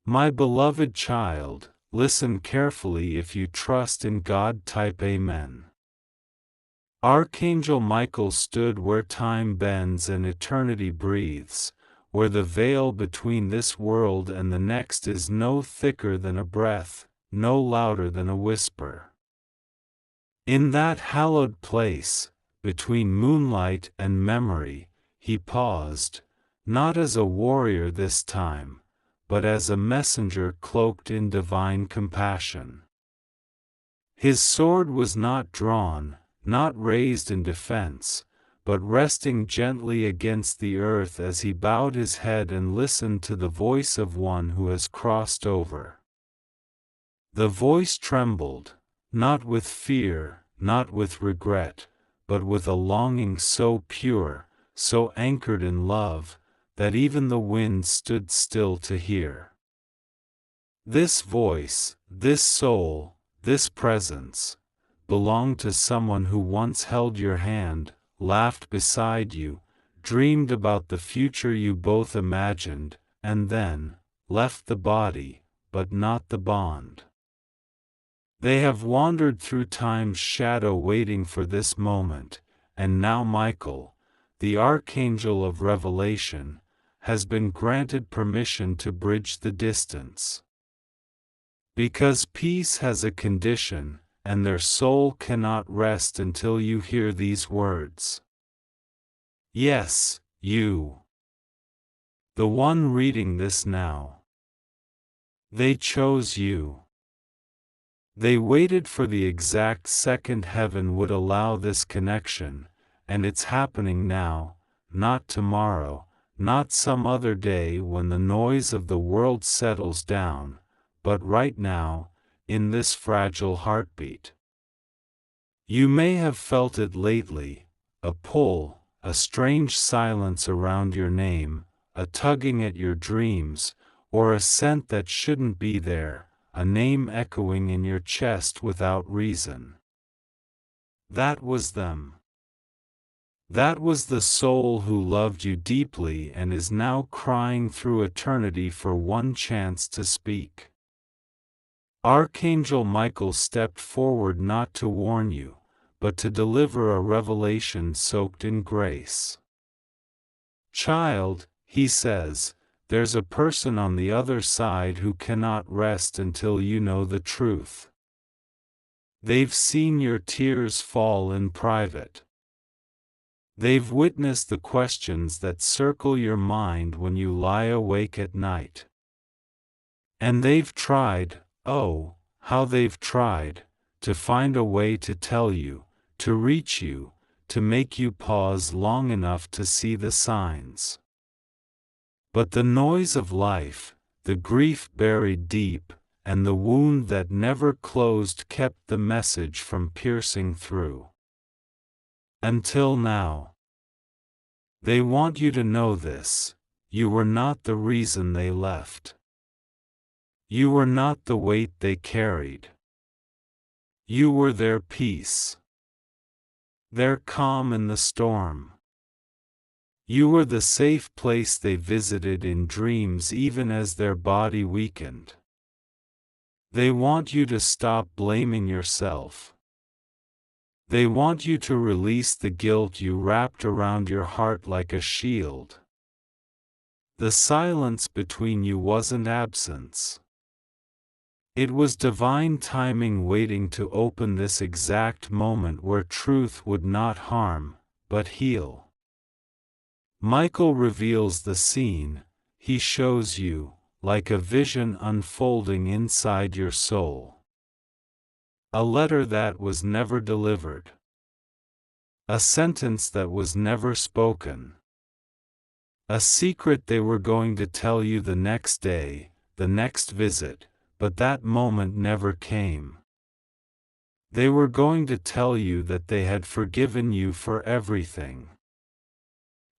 My beloved child, listen carefully. If you trust in God, type Amen. Archangel Michael stood where time bends and eternity breathes, where the veil between this world and the next is no thicker than a breath, no louder than a whisper. In that hallowed place, between moonlight and memory, he paused, not as a warrior this time, but as a messenger cloaked in divine compassion. His sword was not drawn, not raised in defense, but resting gently against the earth as he bowed his head and listened to the voice of one who has crossed over. The voice trembled, not with fear, not with regret, but with a longing so pure, so anchored in love, that even the wind stood still to hear. This voice, this soul, this presence, belonged to someone who once held your hand, laughed beside you, dreamed about the future you both imagined, and then left the body, but not the bond. They have wandered through time's shadow waiting for this moment, and now Michael, the Archangel of Revelation, has been granted permission to bridge the distance. Because peace has a condition, and their soul cannot rest until you hear these words. Yes, you. The one reading this now. They chose you. They waited for the exact second heaven would allow this connection, and it's happening now, not tomorrow, not some other day when the noise of the world settles down, but right now, in this fragile heartbeat. You may have felt it lately, a pull, a strange silence around your name, a tugging at your dreams, or a scent that shouldn't be there, a name echoing in your chest without reason. That was them. That was the soul who loved you deeply and is now crying through eternity for one chance to speak. Archangel Michael stepped forward not to warn you, but to deliver a revelation soaked in grace. Child, he says, there's a person on the other side who cannot rest until you know the truth. They've seen your tears fall in private. They've witnessed the questions that circle your mind when you lie awake at night. And they've tried, oh, how they've tried, to find a way to tell you, to reach you, to make you pause long enough to see the signs. But the noise of life, the grief buried deep, and the wound that never closed kept the message from piercing through. Until now. They want you to know this: you were not the reason they left. You were not the weight they carried. You were their peace. Their calm in the storm. You were the safe place they visited in dreams even as their body weakened. They want you to stop blaming yourself. They want you to release the guilt you wrapped around your heart like a shield. The silence between you wasn't absence. It was divine timing waiting to open this exact moment where truth would not harm, but heal. Michael reveals the scene. He shows you, like a vision unfolding inside your soul. A letter that was never delivered. A sentence that was never spoken. A secret they were going to tell you the next day, the next visit, but that moment never came. They were going to tell you that they had forgiven you for everything.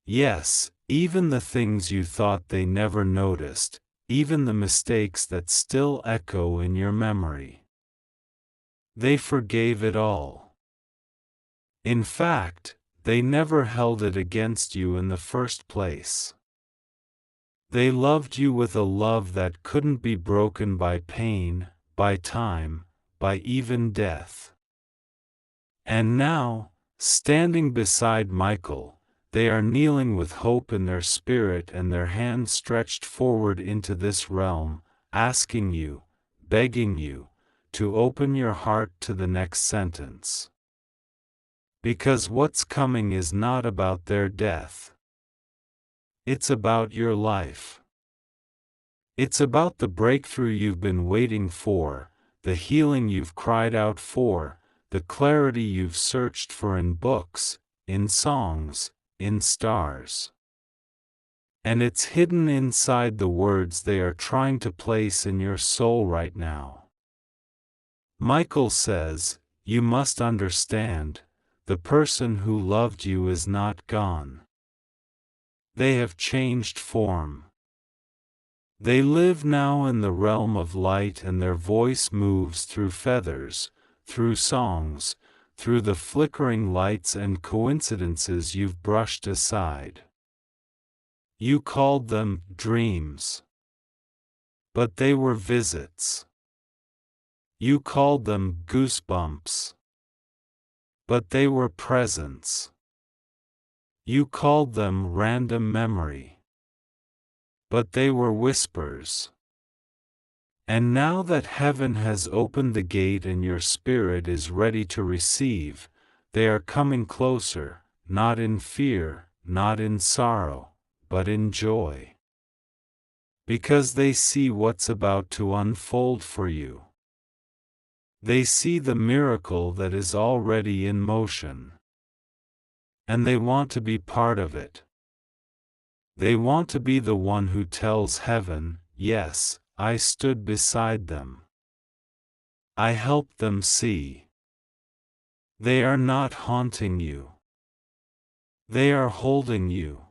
Yes, even the things you thought they never noticed, even the mistakes that still echo in your memory. They forgave it all. In fact, they never held it against you in the first place. They loved you with a love that couldn't be broken by pain, by time, by even death. And now, standing beside Michael, they are kneeling with hope in their spirit and their hands stretched forward into this realm, asking you, begging you, to open your heart to the next sentence. Because what's coming is not about their death. It's about your life. It's about the breakthrough you've been waiting for, the healing you've cried out for, the clarity you've searched for in books, in songs, in stars. And it's hidden inside the words they are trying to place in your soul right now. Michael says, you must understand, the person who loved you is not gone. They have changed form. They live now in the realm of light, and their voice moves through feathers, through songs, through the flickering lights and coincidences you've brushed aside. You called them dreams. But they were visits. You called them goosebumps. But they were presence. You called them random memory. But they were whispers. And now that heaven has opened the gate and your spirit is ready to receive, they are coming closer, not in fear, not in sorrow, but in joy. Because they see what's about to unfold for you. They see the miracle that is already in motion. And they want to be part of it. They want to be the one who tells heaven, yes, I stood beside them. I helped them see. They are not haunting you. They are holding you.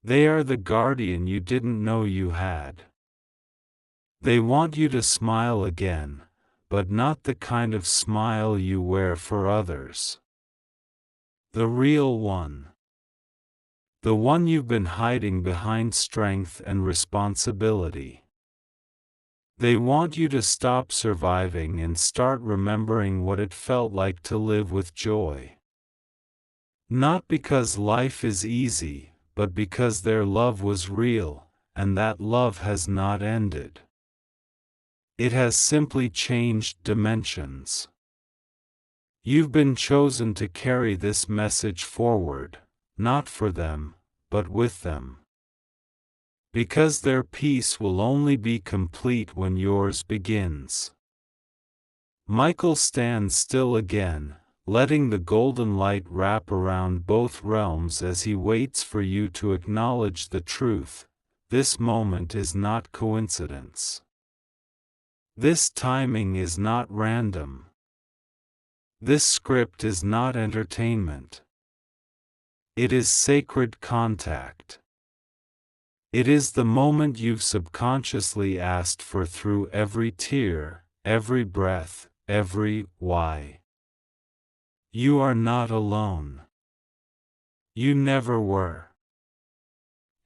They are the guardian you didn't know you had. They want you to smile again, but not the kind of smile you wear for others. The real one. The one you've been hiding behind strength and responsibility. They want you to stop surviving and start remembering what it felt like to live with joy. Not because life is easy, but because their love was real, and that love has not ended. It has simply changed dimensions. You've been chosen to carry this message forward, not for them, but with them. Because their peace will only be complete when yours begins. Michael stands still again, letting the golden light wrap around both realms as he waits for you to acknowledge the truth. This moment is not coincidence. This timing is not random. This script is not entertainment. It is sacred contact. It is the moment you've subconsciously asked for through every tear, every breath, every why. You are not alone. You never were.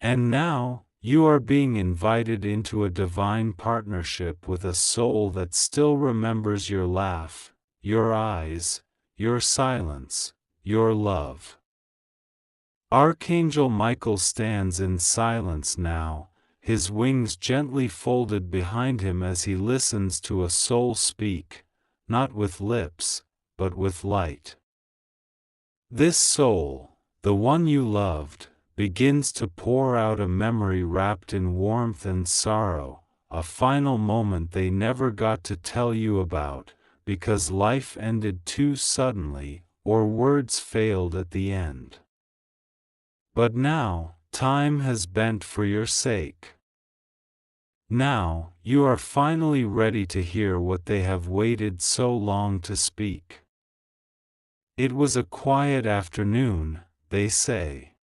And now, you are being invited into a divine partnership with a soul that still remembers your laugh, your eyes, your silence, your love. Archangel Michael stands in silence now, his wings gently folded behind him as he listens to a soul speak, not with lips, but with light. This soul, the one you loved, begins to pour out a memory wrapped in warmth and sorrow, a final moment they never got to tell you about, because life ended too suddenly, or words failed at the end. But now, time has bent for your sake. Now, you are finally ready to hear what they have waited so long to speak. It was a quiet afternoon, they say.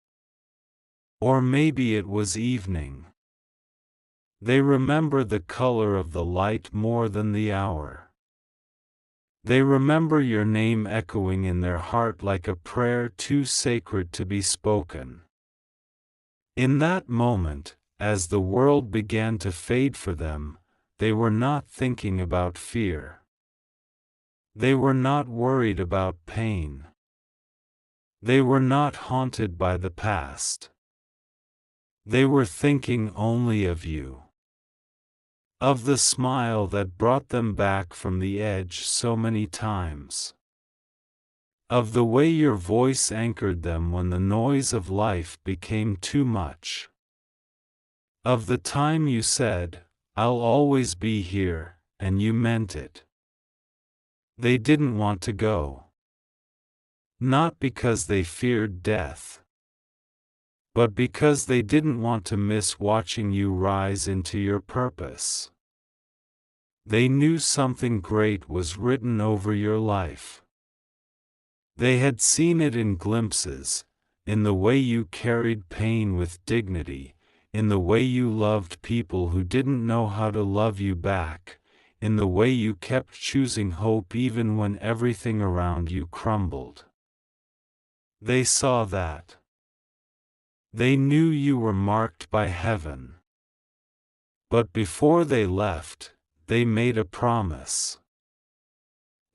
Or maybe it was evening. They remember the color of the light more than the hour. They remember your name echoing in their heart like a prayer too sacred to be spoken. In that moment, as the world began to fade for them, they were not thinking about fear. They were not worried about pain. They were not haunted by the past. They were thinking only of you. Of the smile that brought them back from the edge so many times. Of the way your voice anchored them when the noise of life became too much. Of the time you said, "I'll always be here," and you meant it. They didn't want to go. Not because they feared death, but because they didn't want to miss watching you rise into your purpose. They knew something great was written over your life. They had seen it in glimpses, in the way you carried pain with dignity, in the way you loved people who didn't know how to love you back, in the way you kept choosing hope even when everything around you crumbled. They saw that. They knew you were marked by heaven. But before they left, they made a promise.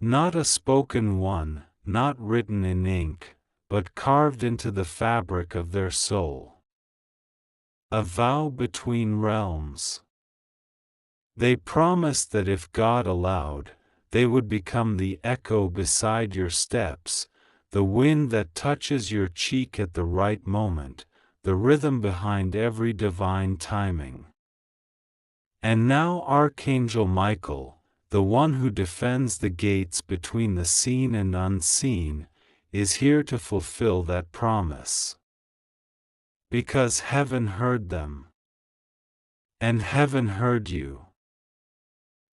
Not a spoken one, not written in ink, but carved into the fabric of their soul. A vow between realms. They promised that if God allowed, they would become the echo beside your steps, the wind that touches your cheek at the right moment, the rhythm behind every divine timing. And now Archangel Michael, the one who defends the gates between the seen and unseen, is here to fulfill that promise. Because heaven heard them. And heaven heard you.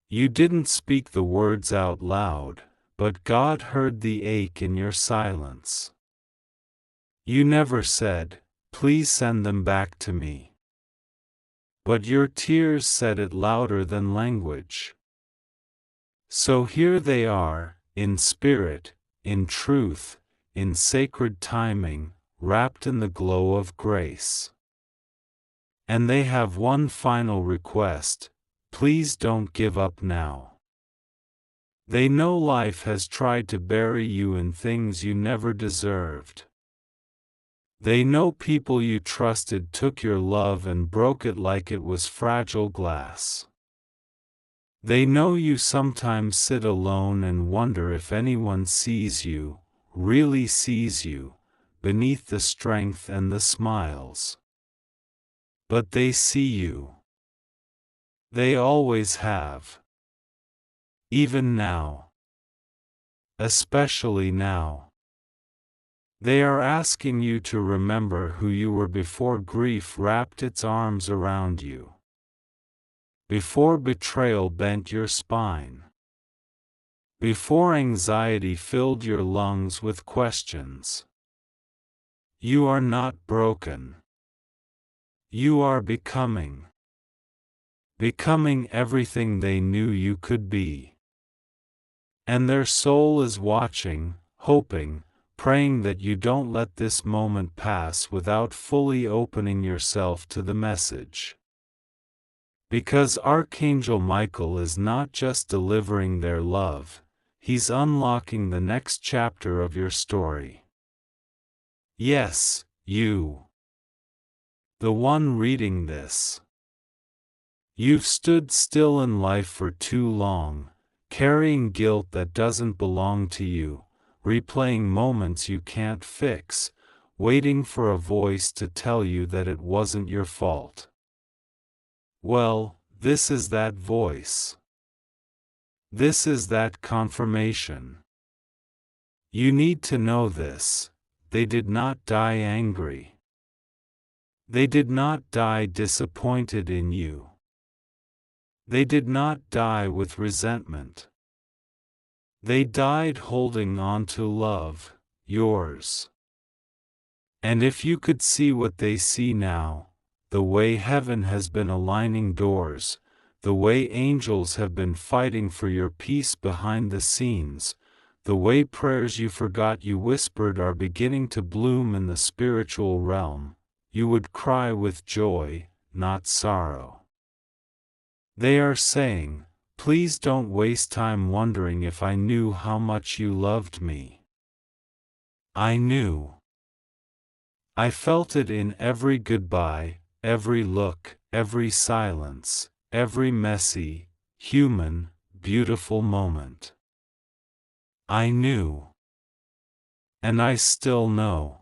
You didn't speak the words out loud, but God heard the ache in your silence. You never said, "Please send them back to me." But your tears said it louder than language. So here they are, in spirit, in truth, in sacred timing, wrapped in the glow of grace. And they have one final request: please don't give up now. They know life has tried to bury you in things you never deserved. They know people you trusted took your love and broke it like it was fragile glass. They know you sometimes sit alone and wonder if anyone sees you, really sees you, beneath the strength and the smiles. But they see you. They always have. Even now. Especially now. They are asking you to remember who you were before grief wrapped its arms around you. Before betrayal bent your spine. Before anxiety filled your lungs with questions. You are not broken. You are becoming. Becoming everything they knew you could be. And their soul is watching, hoping, praying that you don't let this moment pass without fully opening yourself to the message. Because Archangel Michael is not just delivering their love, he's unlocking the next chapter of your story. Yes, you. The one reading this. You've stood still in life for too long, carrying guilt that doesn't belong to you, replaying moments you can't fix, waiting for a voice to tell you that it wasn't your fault. Well, this is that voice. This is that confirmation. You need to know this: they did not die angry. They did not die disappointed in you. They did not die with resentment. They died holding on to love, yours. And if you could see what they see now, the way heaven has been aligning doors, the way angels have been fighting for your peace behind the scenes, the way prayers you forgot you whispered are beginning to bloom in the spiritual realm, you would cry with joy, not sorrow. They are saying, please don't waste time wondering if I knew how much you loved me. I knew. I felt it in every goodbye, every look, every silence, every messy, human, beautiful moment. I knew. And I still know.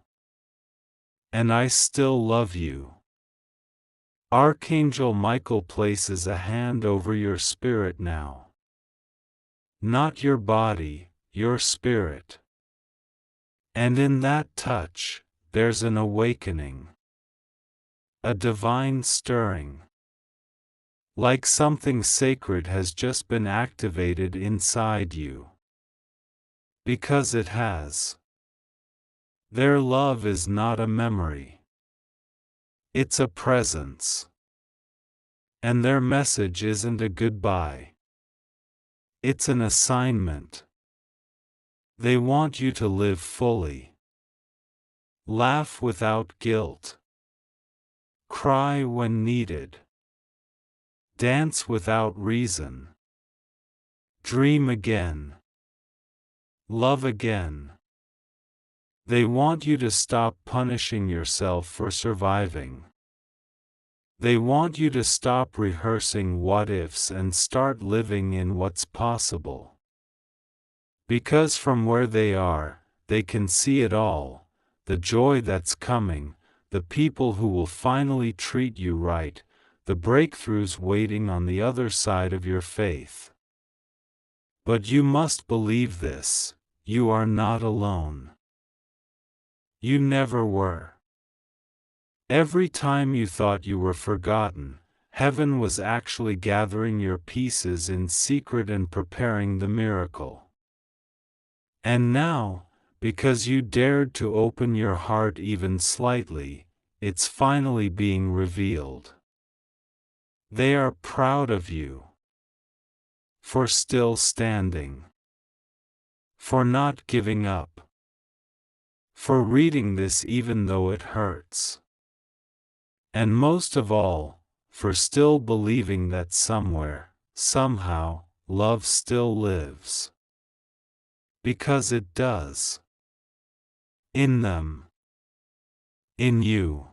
And I still love you. Archangel Michael places a hand over your spirit now. Not your body, your spirit. And in that touch, there's an awakening. A divine stirring. Like something sacred has just been activated inside you. Because it has. Their love is not a memory. It's a presence. And their message isn't a goodbye. It's an assignment. They want you to live fully. Laugh without guilt. Cry when needed. Dance without reason. Dream again. Love again. They want you to stop punishing yourself for surviving. They want you to stop rehearsing what-ifs and start living in what's possible. Because from where they are, they can see it all, the joy that's coming, the people who will finally treat you right, the breakthroughs waiting on the other side of your faith. But you must believe this, you are not alone. You never were. Every time you thought you were forgotten, heaven was actually gathering your pieces in secret and preparing the miracle. And now, because you dared to open your heart even slightly, it's finally being revealed. They are proud of you. For still standing. For not giving up. For reading this even though it hurts. And most of all, for still believing that somewhere, somehow, love still lives. Because it does. In them. In you.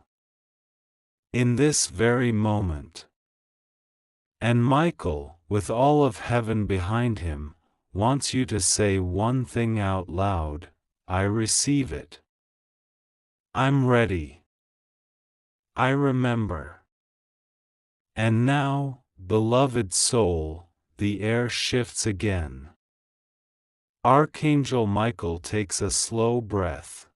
In this very moment. And Michael, with all of heaven behind him, wants you to say one thing out loud, I receive it. I'm ready. I remember. And now, beloved soul, the air shifts again. Archangel Michael takes a slow breath.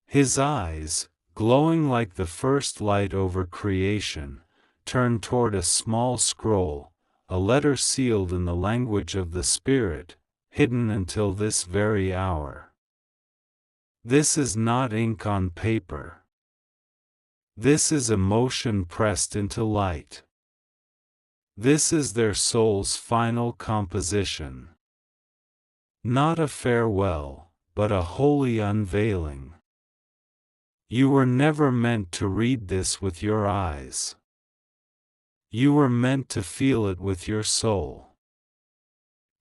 His eyes, glowing like the first light over creation, turn toward a small scroll, a letter sealed in the language of the Spirit, hidden until this very hour. This is not ink on paper. This is emotion pressed into light. This is their soul's final composition. Not a farewell, but a holy unveiling. You were never meant to read this with your eyes. You were meant to feel it with your soul.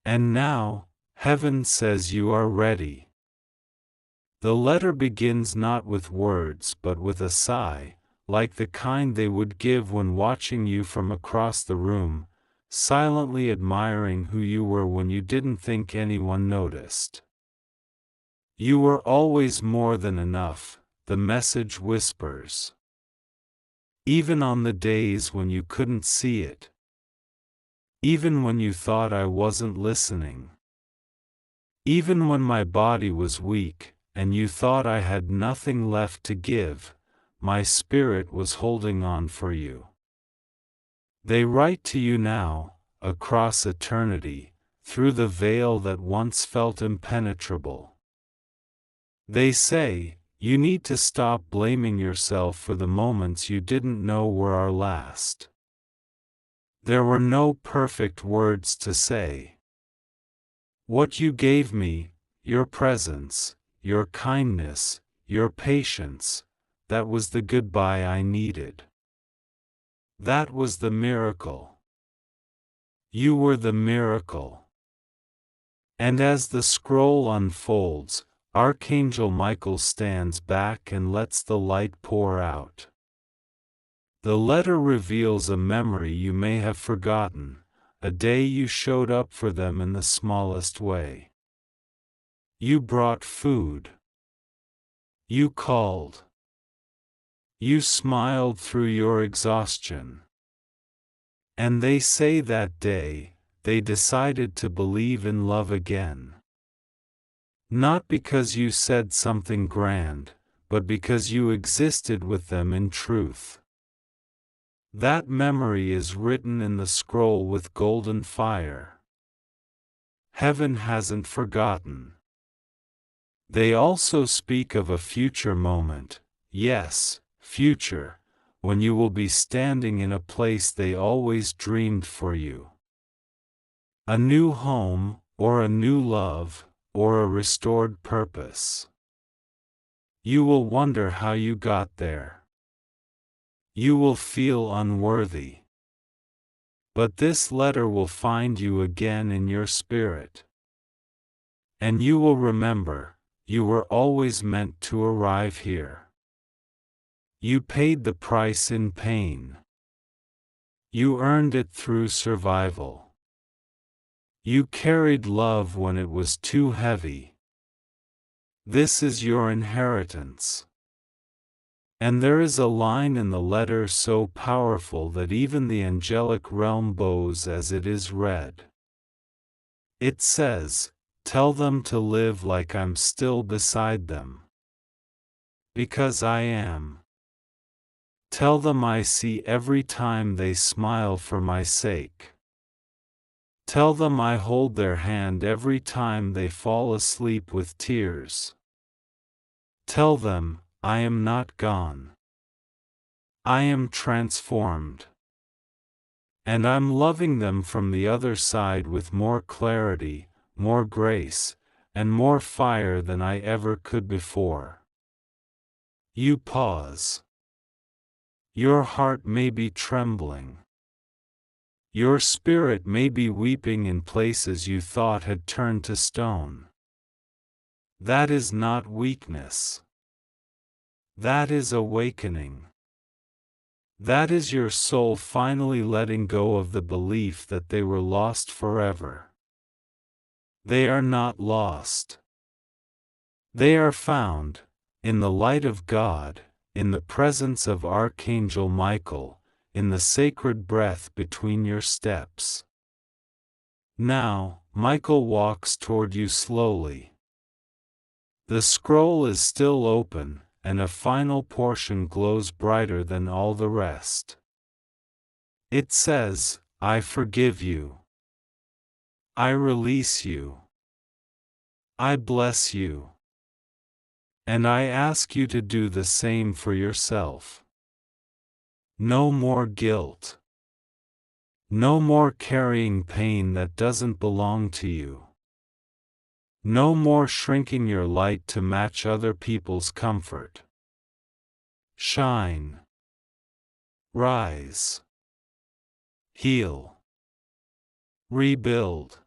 And now, heaven says you are ready. The letter begins not with words but with a sigh, like the kind they would give when watching you from across the room, silently admiring who you were when you didn't think anyone noticed. You were always more than enough, the message whispers. Even on the days when you couldn't see it. Even when you thought I wasn't listening. Even when my body was weak, and you thought I had nothing left to give, my spirit was holding on for you. They write to you now, across eternity, through the veil that once felt impenetrable. They say, you need to stop blaming yourself for the moments you didn't know were our last. There were no perfect words to say. What you gave me, your presence, your kindness, your patience, that was the goodbye I needed. That was the miracle. You were the miracle. And as the scroll unfolds, Archangel Michael stands back and lets the light pour out. The letter reveals a memory you may have forgotten, a day you showed up for them in the smallest way. You brought food. You called. You smiled through your exhaustion. And they say that day, they decided to believe in love again. Not because you said something grand, but because you existed with them in truth. That memory is written in the scroll with golden fire. Heaven hasn't forgotten. They also speak of a future moment, yes, future, when you will be standing in a place they always dreamed for you. A new home, or a new love, or a restored purpose. You will wonder how you got there. You will feel unworthy. But this letter will find you again in your spirit. And you will remember, you were always meant to arrive here. You paid the price in pain. You earned it through survival. You carried love when it was too heavy. This is your inheritance. And there is a line in the letter so powerful that even the angelic realm bows as it is read. It says, "Tell them to live like I'm still beside them. Because I am. Tell them I see every time they smile for my sake. Tell them I hold their hand every time they fall asleep with tears. Tell them, I am not gone. I am transformed. And I'm loving them from the other side with more clarity, more grace, and more fire than I ever could before." You pause. Your heart may be trembling. Your spirit may be weeping in places you thought had turned to stone. That is not weakness. That is awakening. That is your soul finally letting go of the belief that they were lost forever. They are not lost. They are found, in the light of God, in the presence of Archangel Michael, in the sacred breath between your steps. Now, Michael walks toward you slowly. The scroll is still open, and a final portion glows brighter than all the rest. It says, "I forgive you. I release you. I bless you. And I ask you to do the same for yourself. No more guilt. No more carrying pain that doesn't belong to you. No more shrinking your light to match other people's comfort. Shine. Rise. Heal. Rebuild.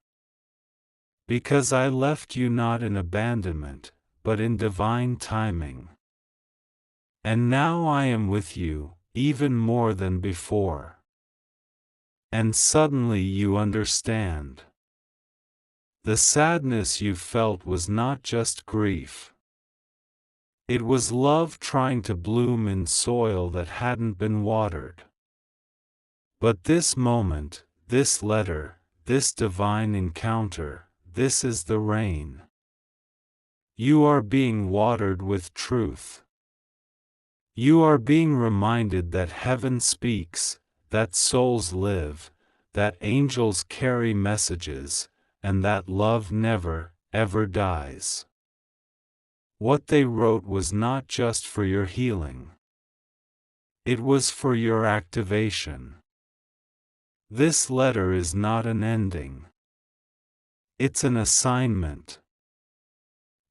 Because I left you not in abandonment, but in divine timing. And now I am with you, even more than before." And suddenly you understand. The sadness you felt was not just grief. It was love trying to bloom in soil that hadn't been watered. But this moment, this letter, this divine encounter, this is the rain. You are being watered with truth. You are being reminded that heaven speaks, that souls live, that angels carry messages, and that love never, ever dies. What they wrote was not just for your healing. It was for your activation. This letter is not an ending. It's an assignment.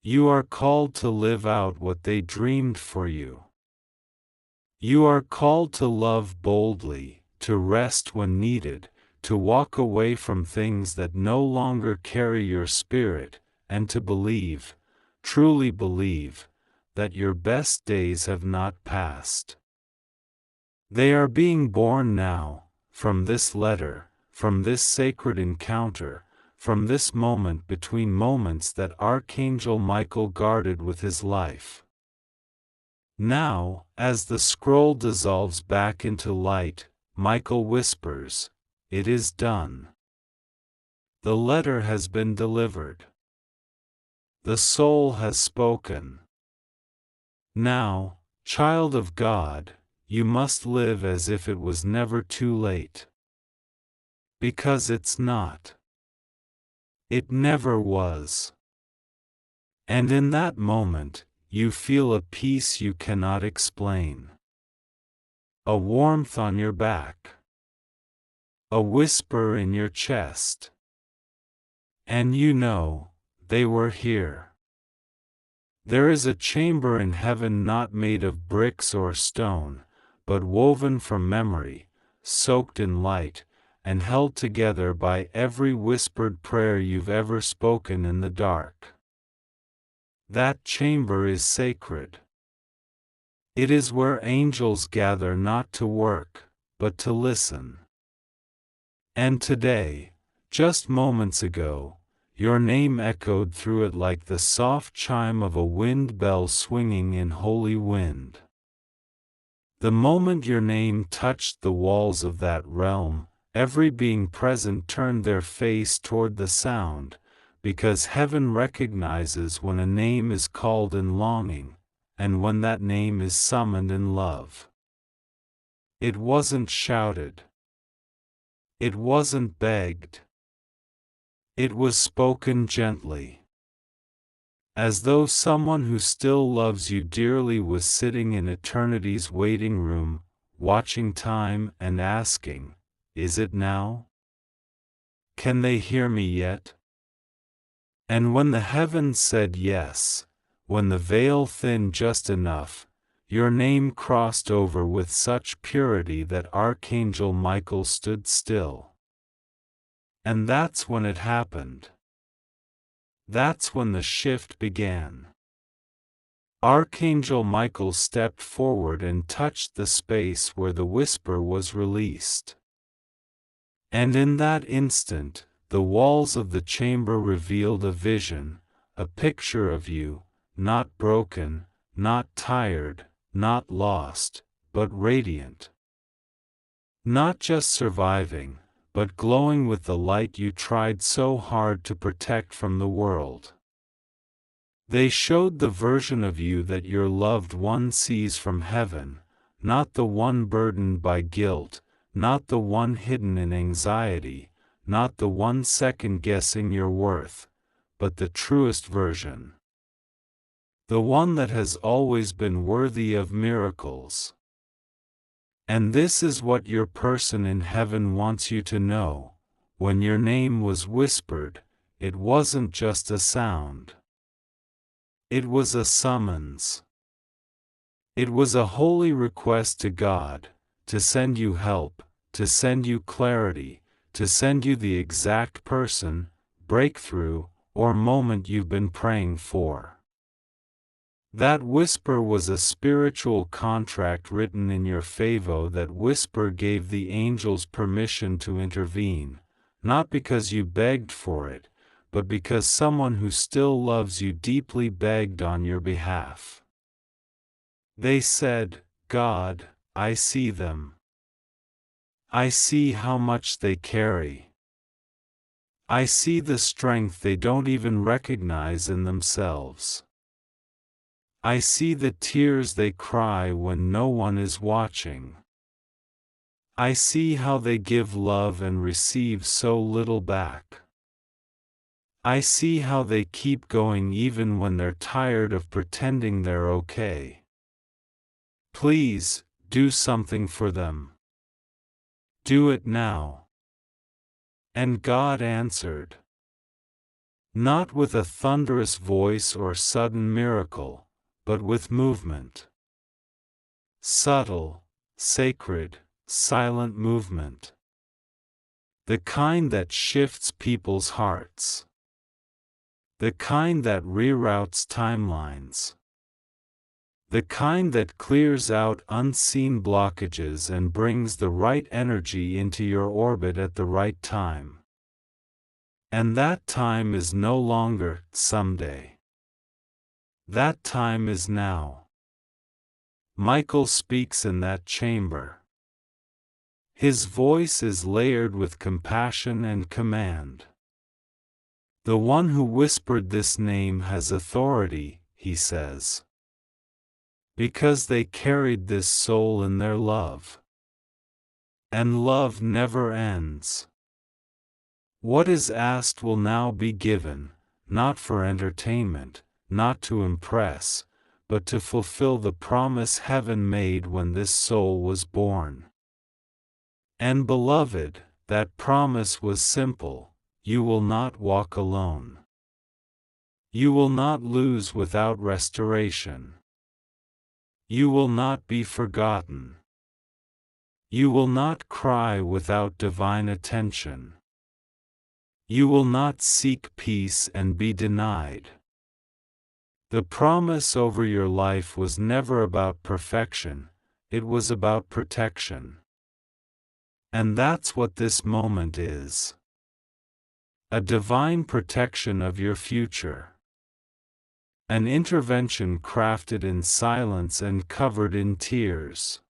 You are called to live out what they dreamed for you. You are called to love boldly, to rest when needed, to walk away from things that no longer carry your spirit, and to believe, truly believe, that your best days have not passed. They are being born now, from this letter, from this sacred encounter, from this moment between moments that Archangel Michael guarded with his life. Now, as the scroll dissolves back into light, Michael whispers, "It is done. The letter has been delivered. The soul has spoken. Now, child of God, you must live as if it was never too late. Because it's not. It never was." And in that moment, you feel a peace you cannot explain. A warmth on your back. A whisper in your chest. And you know, they were here. There is a chamber in heaven not made of bricks or stone, but woven from memory, soaked in light, and held together by every whispered prayer you've ever spoken in the dark. That chamber is sacred. It is where angels gather not to work, but to listen. And today, just moments ago, your name echoed through it like the soft chime of a wind bell swinging in holy wind. The moment your name touched the walls of that realm, every being present turned their face toward the sound, because heaven recognizes when a name is called in longing, and when that name is summoned in love. It wasn't shouted. It wasn't begged. It was spoken gently. As though someone who still loves you dearly was sitting in eternity's waiting room, watching time and asking, "Is it now? Can they hear me yet?" And when the heavens said yes, when the veil thinned just enough, your name crossed over with such purity that Archangel Michael stood still. And that's when it happened. That's when the shift began. Archangel Michael stepped forward and touched the space where the whisper was released. And in that instant, the walls of the chamber revealed a vision, a picture of you, not broken, not tired, not lost, but radiant. Not just surviving, but glowing with the light you tried so hard to protect from the world. They showed the version of you that your loved one sees from heaven, not the one burdened by guilt, not the one hidden in anxiety, not the one second-guessing your worth, but the truest version. The one that has always been worthy of miracles. And this is what your person in heaven wants you to know. When your name was whispered, it wasn't just a sound. It was a summons. It was a holy request to God, to send you help, to send you clarity, to send you the exact person, breakthrough, or moment you've been praying for. That whisper was a spiritual contract written in your favor. That whisper gave the angels permission to intervene, not because you begged for it, but because someone who still loves you deeply begged on your behalf. They said, "God, I see them. I see how much they carry. I see the strength they don't even recognize in themselves. I see the tears they cry when no one is watching. I see how they give love and receive so little back. I see how they keep going even when they're tired of pretending they're okay. Please, do something for them. Do it now." And God answered. Not with a thunderous voice or sudden miracle, but with movement. Subtle, sacred, silent movement. The kind that shifts people's hearts. The kind that reroutes timelines. The kind that clears out unseen blockages and brings the right energy into your orbit at the right time. And that time is no longer someday. That time is now. Michael speaks in that chamber. His voice is layered with compassion and command. The one who whispered this name has authority, he says. Because they carried this soul in their love. And love never ends. What is asked will now be given, not for entertainment, not to impress, but to fulfill the promise heaven made when this soul was born. And beloved, that promise was simple: you will not walk alone. You will not lose without restoration. You will not be forgotten. You will not cry without divine attention. You will not seek peace and be denied. The promise over your life was never about perfection, it was about protection. And that's what this moment is. A divine protection of your future. An intervention crafted in silence and covered in tears.